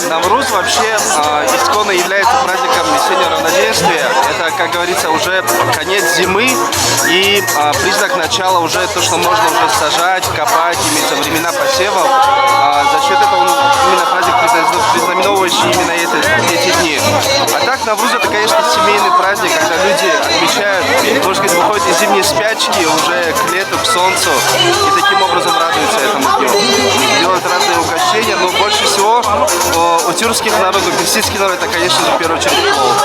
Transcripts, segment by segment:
Навруз вообще исконно является праздником весеннего равноденствия. Это, как говорится, уже конец зимы и признак начала уже то, что можно уже сажать, копать, имеется времена посевов. За счет этого именно праздник признаменовывающий именно эти дни. А так Навруз это, конечно, семейный праздник, когда люди отмечают, можно сказать, выходят из зимней спячки уже к лету, к солнцу и таким образом радуются этому дню. Делают разные угощения, но больше всего у тюркских народов, у персидских народов, это, конечно же, в первую очередь плов.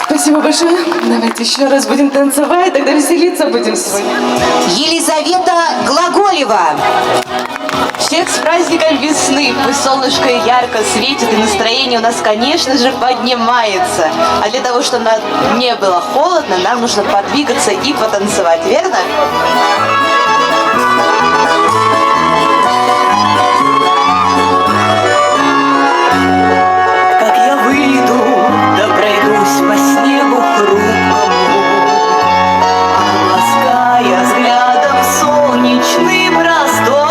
Спасибо большое. Давайте еще раз будем танцевать, тогда веселиться будем сегодня. Елизавета Глаголева. Всех с праздником весны! Пусть солнышко ярко светит, и настроение у нас, конечно же, поднимается. А для того, чтобы нам не было холодно, нам нужно подвигаться и потанцевать, верно? Как я выйду, да пройдусь по снегу хрупкому, лаская взглядом солнечный простор.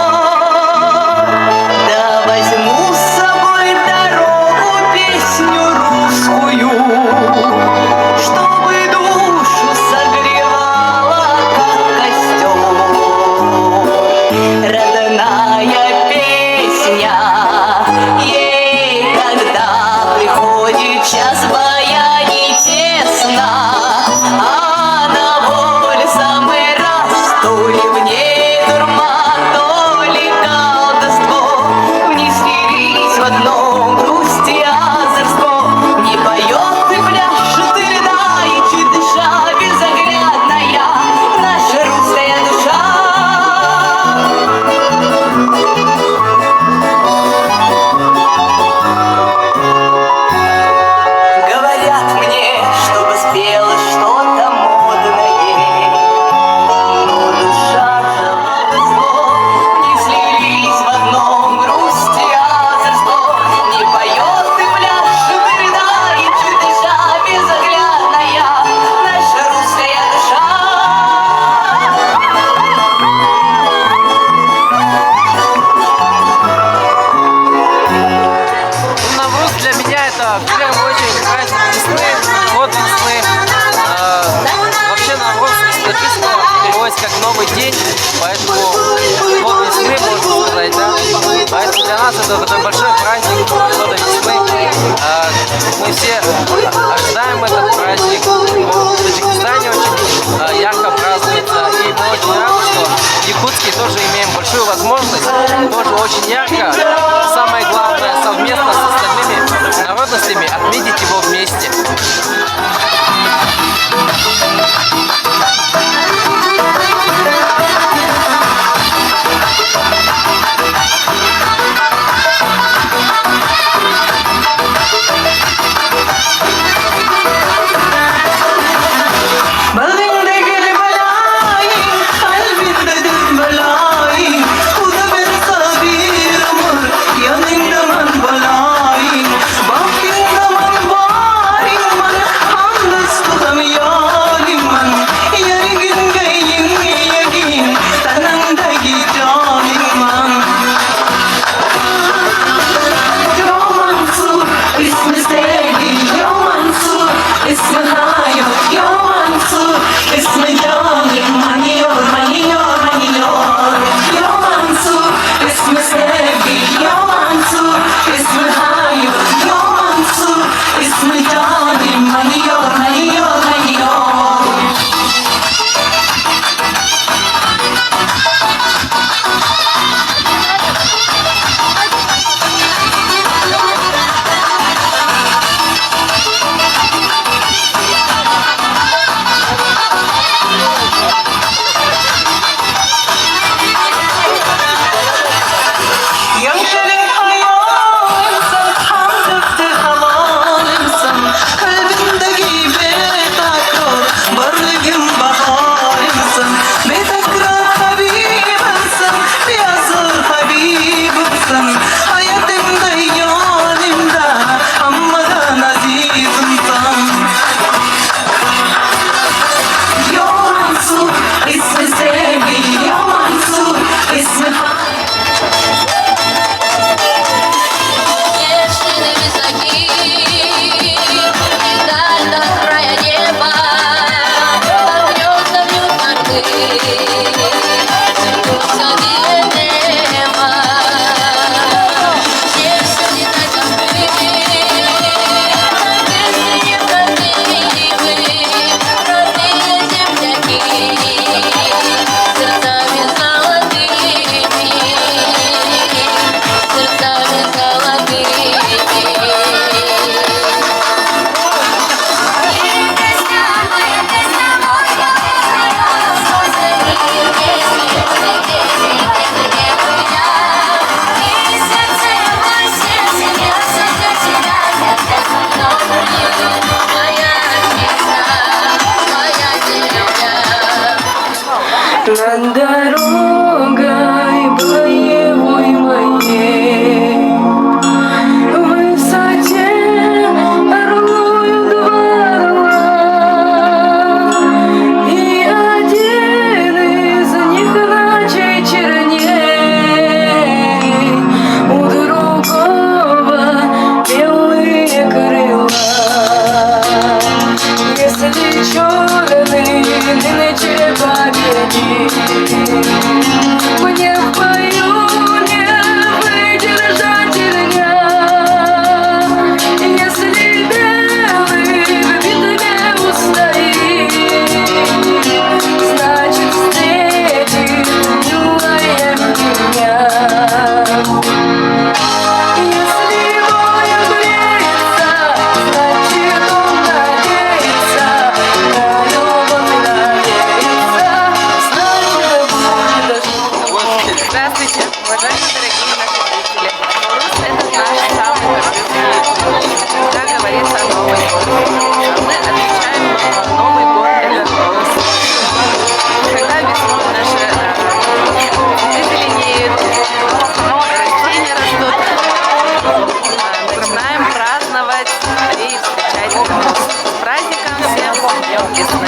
Как новый день, поэтому год весны, можно сказать, да. Поэтому для нас это такой большой праздник, природа весны. Мы все ожидаем этот праздник. В Таджикистане очень ярко празднуется, и мы очень рады, что в Якутске тоже имеем большую возможность, тоже очень ярко, самое главное, совместно с остальными народностями отметить его вместе. Kalbinde bir belayı, bu da bir sabir ama Над дорогой боевой моей в высоте орлуют два орла, и один из них ночей черней, у другого белые крыла. Если черный нынче победит, мне в бою не выдержать дня. Если белый в битве устоит, значит встретит милая меня. Если бой обреется, значит он надеется, на любовь надеется, значит будет. Здравствуйте, уважаемые дорогие наши зрители. Русь – это наш самый торжественный праздник. Как говорится, Новый год. А мы отмечаем Новый год – это Русь. Когда весной наши цветы зеленеют, растения растут, начинаем праздновать и встречать Русь. С праздником всем, с Днем весны.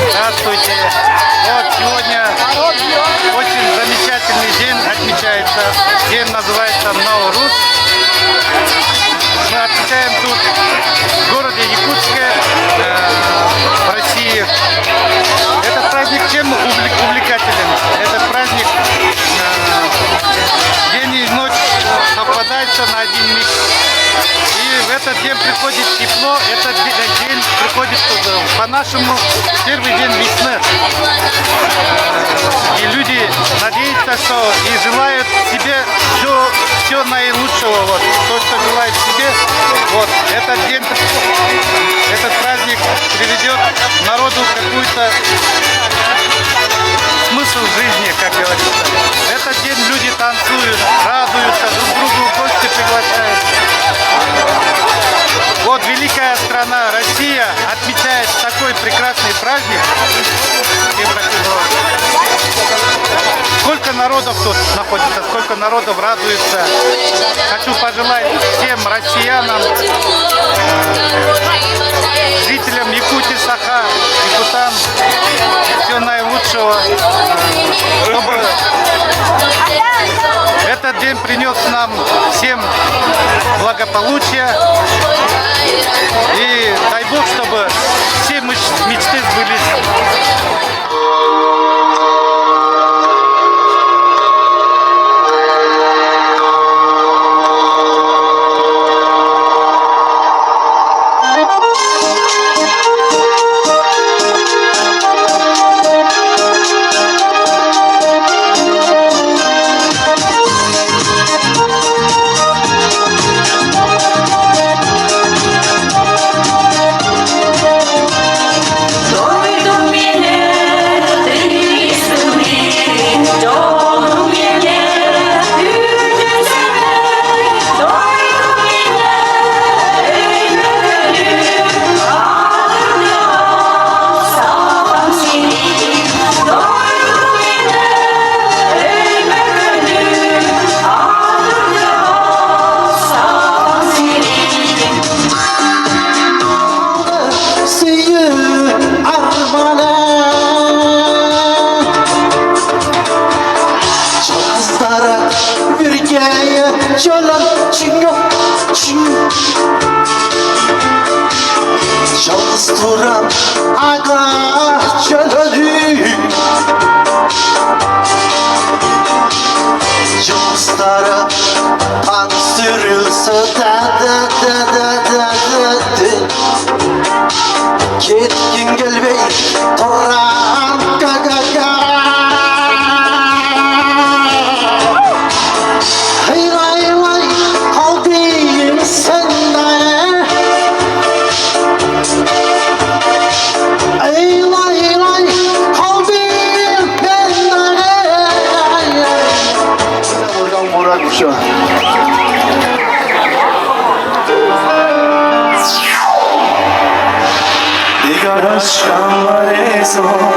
Здравствуйте! Вот сегодня очень замечательный день отмечается. День называется Наурус. Мы отмечаем тут в городе Якутске, в России. Этот праздник чем увлекателен? Этот праздник день и ночь совпадаются на один миг. И в этот день приходит тепло, этот день приходит по-нашему первый день весны. И люди надеются, что и желают себе все наилучшего. Вот. То, что желают себе, вот. Этот день, этот праздник приведет народу какую-то смысл жизни, как говорится. В этот день люди танцуют, радуются, друг другу в гости приглашают. Вот великая страна Россия отмечает такой прекрасный праздник. Сколько народов тут находится, сколько народов радуется. Хочу пожелать всем россиянам, жителям Якутии, Саха, Якутам всего наилучшего, чтобы этот день принес нам всем благополучие. И дай Бог, чтобы все мечты сбылись. Çalıştıran ağaçları Yıldızlara pansırılsa da Ketkin gelbey toran Hey lay lay kaldıyım senden Ey lay lay kaldıyım benden Buradan Murat şu an Digar aşkan var ezo